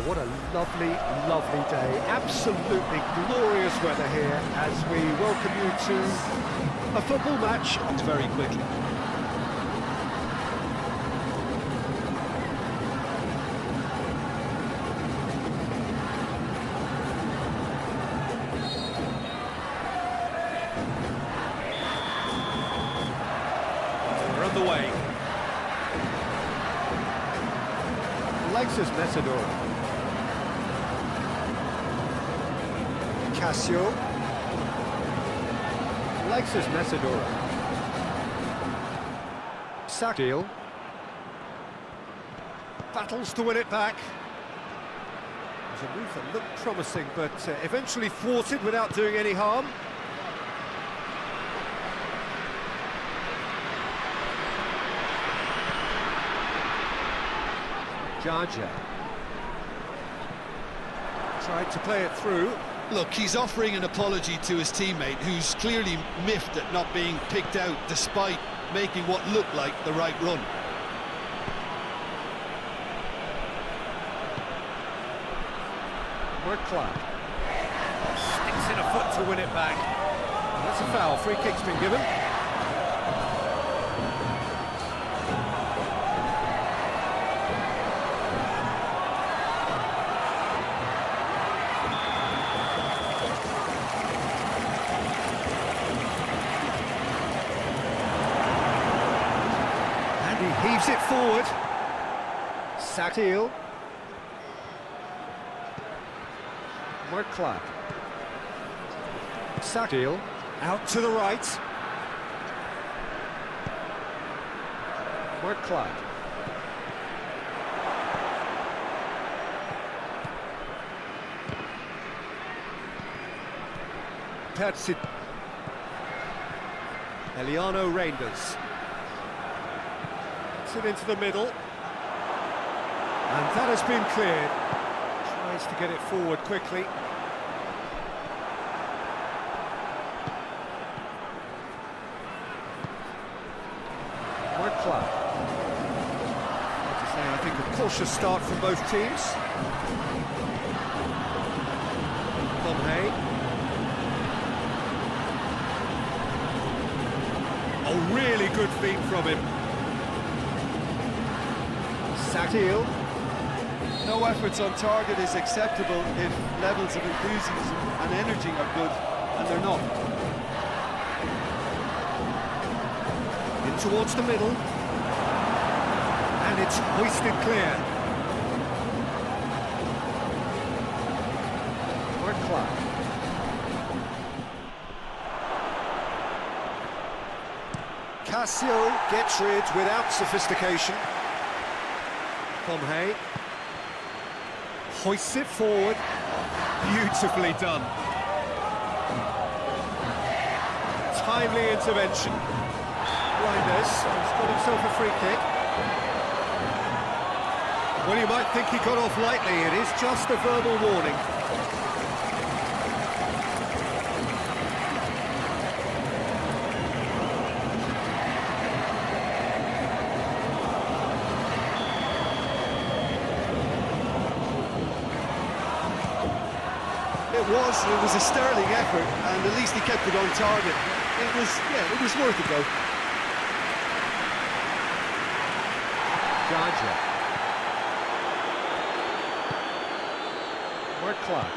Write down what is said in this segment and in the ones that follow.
What a lovely, lovely day. Absolutely glorious weather here as we welcome you to a football match. Very quickly. We're on the way. Alexis Messidora. Casio. Alexis Messidora. Sakil. Battles to win it back. It was a move that looked promising, but eventually thwarted without doing any harm. Jaja. Tried to play it through. Look, he's offering an apology to his teammate, who's clearly miffed at not being picked out despite making what looked like the right run. Clark sticks in a foot to win it back. And that's a foul. Free kick's been given. And he heaves it forward. Sakil. Clark. Sakil out to the right. Clark. Persib. Eliano Reinders. Puts it into the middle. And that has been cleared. Tries to get it forward quickly. Clark. I think a cautious start from both teams. Oh, really good feet from him. Sakil. No efforts on target is acceptable if levels of enthusiasm and energy are good, and they're not. In towards the middle. And it's hoisted clear. Clark. Casio gets rid without sophistication. Pomhay hoists it forward. Beautifully done. Timely intervention. Reinders has got himself a free kick. Well, you might think he got off lightly. It is just a verbal warning. It was a sterling effort, and at least he kept it on target. It was worth a go. Jaja. Clark.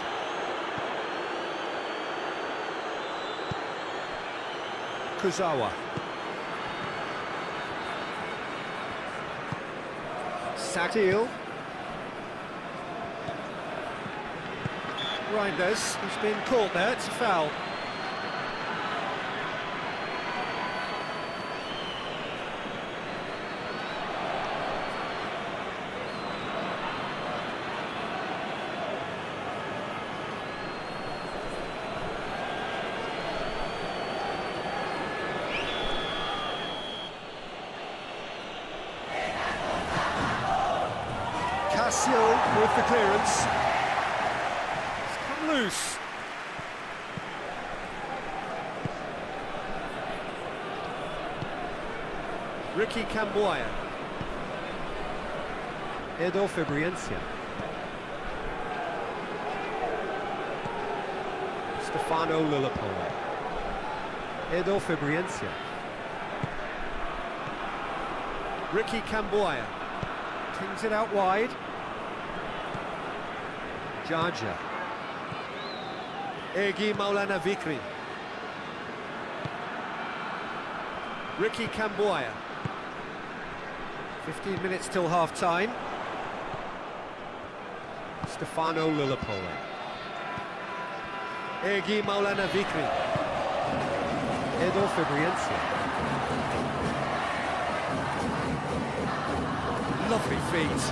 Kuzawa. Sakil. Reinders, he's been caught there, it's a foul. Casio with the clearance. Loose. Ricky Camboya. Edo Fabriencia. Stefano Lillipolo. Edo Fabriencia. Ricky Camboya. Kings it out wide. Jaja. Egi Maulana Vikri. Ricky Camboya. 15 minutes till half-time. Stefano Lillipolo. Egi Maulana Vikri. Edo Fabriencia. Lovely feet.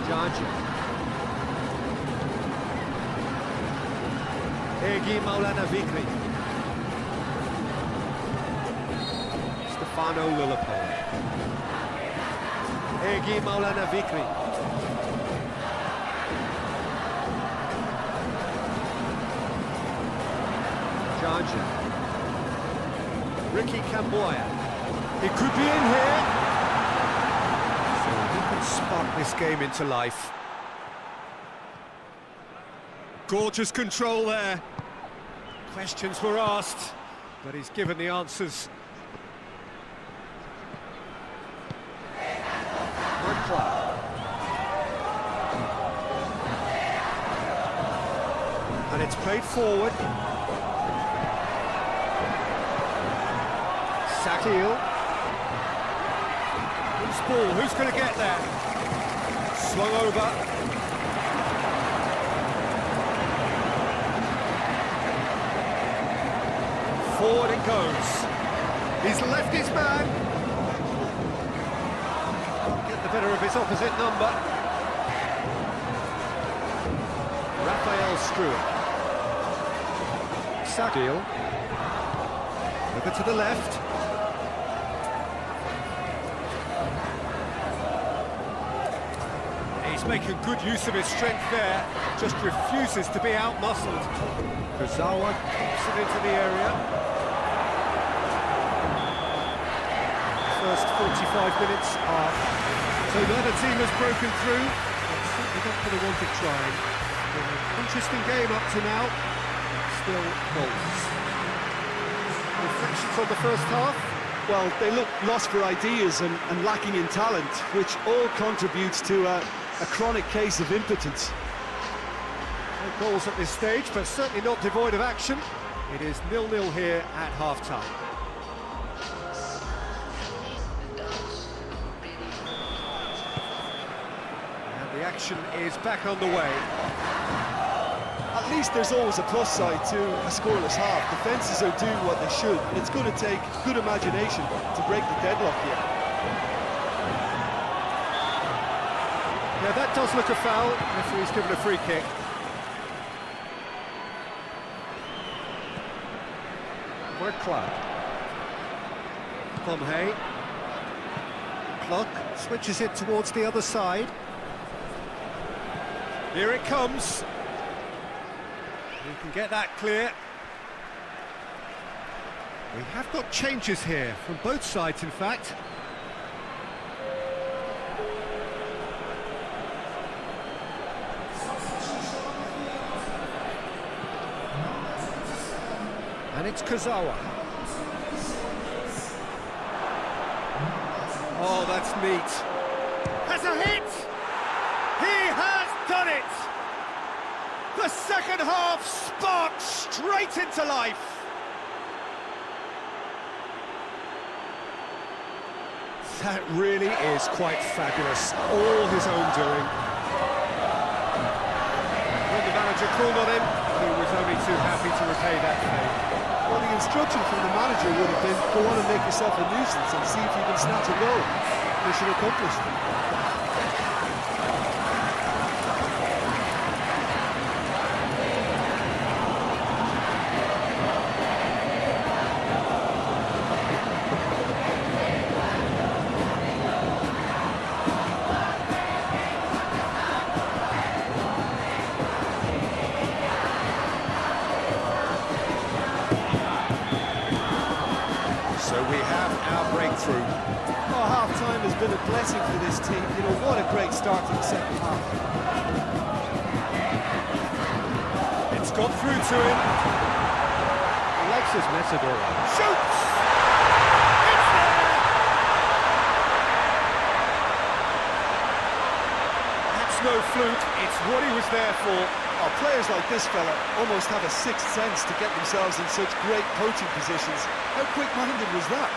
Jaja. Egi Maulana Vikri. Stefano Lillipolo. Egi Maulana Vikri. Jaja. Ricky Camboya. It could be in here. So he can spark this game into life. Gorgeous control there. Questions were asked, but he's given the answers. And it's played forward. Sakil. Who's ball? Who's going to get there? Swung over. Forward it goes. He's left his man. Get the better of his opposite number. Raphael Struik. Sakil. Over to the left. He's making good use of his strength there. Just refuses to be out-muscled. Kurzawa keeps it into the area. First 45 minutes are... So neither team has broken through. They're not going to want to try. Interesting game up to now. Still goals. Reflections on the first half? Well, they look lost for ideas and lacking in talent, which all contributes to a chronic case of impotence. No goals at this stage, but certainly not devoid of action. It is 0-0 here at half-time. And the action is back on the way. At least there's always a plus side to a scoreless half. Defences are doing what they should, and it's going to take good imagination to break the deadlock here. Yeah, that does look a foul. Referee's given a free kick. What a club. Pomhay. Clock switches it towards the other side. Here it comes. You can get that clear. We have got changes here, from both sides in fact. And it's Kurzawa. Oh, that's neat. Has a hit! He has done it! The second half sparked straight into life. That really is quite fabulous. All his own doing. When the manager called on him, he was only too happy to repay that favour. Well, the instruction from the manager would have been, go on and make yourself a nuisance and see if you can snatch a goal. Mission accomplished. So we have our breakthrough. Oh, half-time has been a blessing for this team. You know, what a great start to the second half. It's got through to him. Alexis Messidora. Shoots! It's there! That's no fluke, it's what he was there for. Oh, players like this fella almost have a sixth sense to get themselves in such great coaching positions. How quick-minded was that?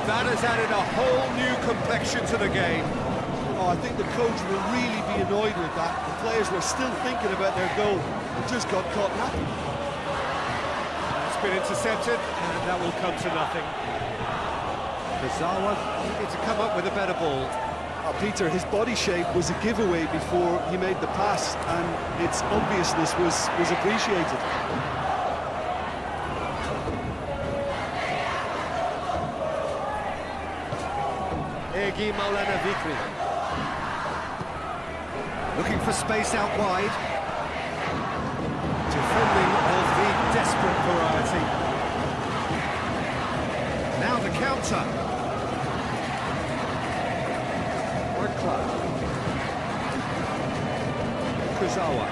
That has added a whole new complexion to the game. Oh, I think the coach will really be annoyed with that. The players were still thinking about their goal and just got caught napping. It's been intercepted, and that will come to nothing. Kazawa needed to come up with a better ball. Oh, Peter, his body shape was a giveaway before he made the pass, and its obviousness was appreciated. Egi Maulana Vikri. Looking for space out wide. Defending of the desperate variety. Now the counter. Workla. Kuzawa.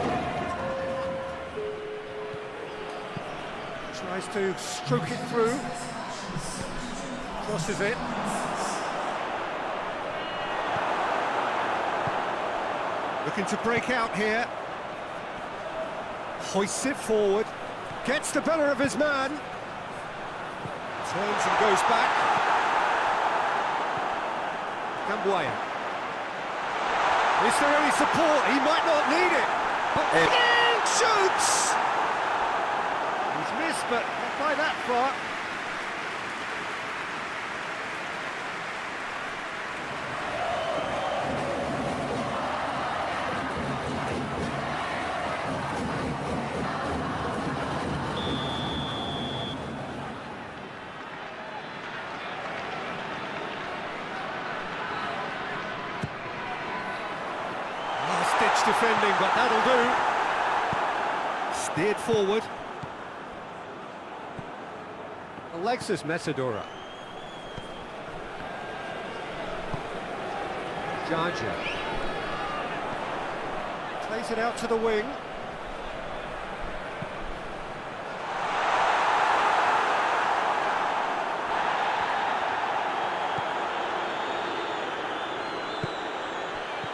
Tries to stroke it through. Crosses it. Looking to break out here. Hoists it forward. Gets the better of his man. Turns and goes back. Cambuaya. Is there any support? He might not need it. But shoots! He's missed, but not by that far. Defending, but that'll do. Steered forward. Alexis Messidora. Jaja. Plays it out to the wing.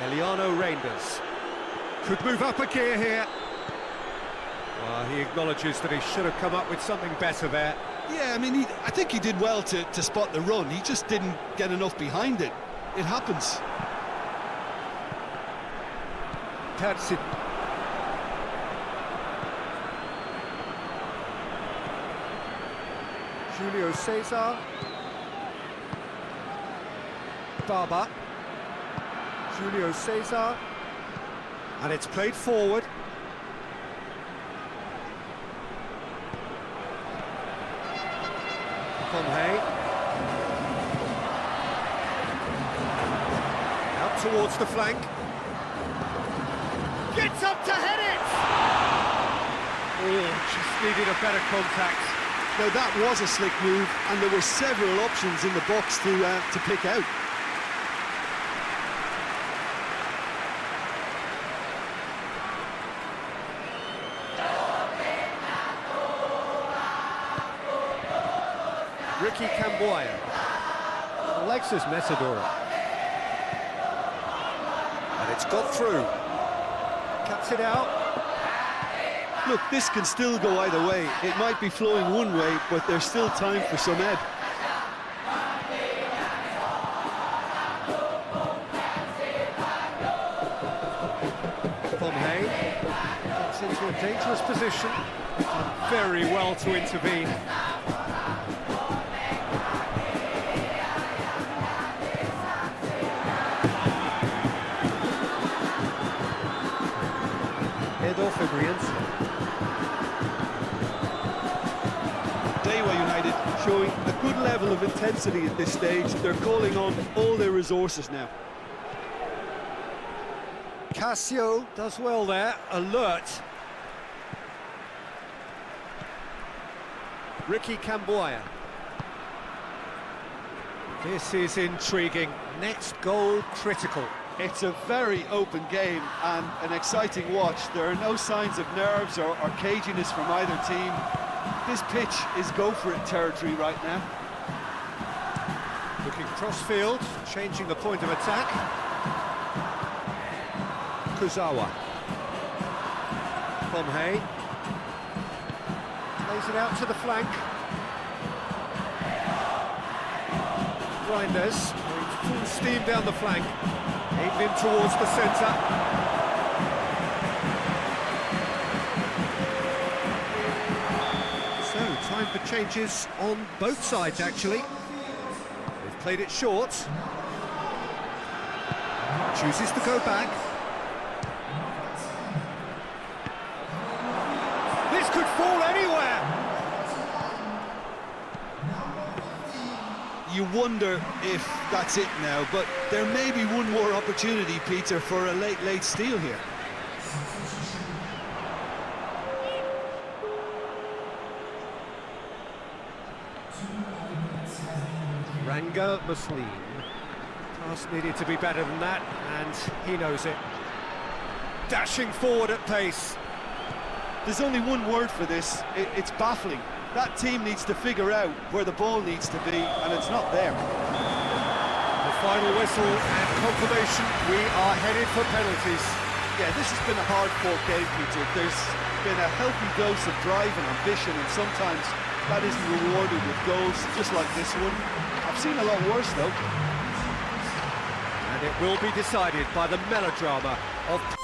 Eliano Reinders. Could move up a gear here. Well, he acknowledges that he should have come up with something better there. Yeah, I mean, I think he did well to spot the run. He just didn't get enough behind it. It happens. Persib. Julio Cesar. Barber. Julio Cesar. And it's played forward. Conhay. Out towards the flank. Gets up to head it! Oh, just needed a better contact. Now that was a slick move, and there were several options in the box to pick out. Ricky Cambuaya. Alexis Messidora. And it's got through. Cuts it out. Look, this can still go either way. It might be flowing one way, but there's still time for some ebb. Conhay gets into a dangerous position. Done very well to intervene. showing a good level of intensity at this stage. They're calling on all their resources now. Casio does well there, alert. Ricky Camboya. This is intriguing. Next goal critical. It's a very open game and an exciting watch. There are no signs of nerves or caginess from either team. This pitch is go-for-it territory right now. Looking cross-field, changing the point of attack. Kuzawa. Pomhey. Plays it out to the flank. Grinders, going full steam down the flank. Aimed in towards the centre. So, time for changes on both sides, actually. They've played it short. Chooses to go back. This could fall anywhere! You wonder if that's it now, but there may be one more opportunity, Peter, for a late steal here. Ranga Muslim. Pass needed to be better than that, and he knows it. Dashing forward at pace. There's only one word for this, it's baffling. That team needs to figure out where the ball needs to be, and it's not there. The final whistle and confirmation, we are headed for penalties. Yeah, this has been a hard-fought game, Peter. There's been a healthy dose of drive and ambition, and sometimes that isn't rewarded with goals, just like this one. I've seen a lot worse, though. And it will be decided by the melodrama of...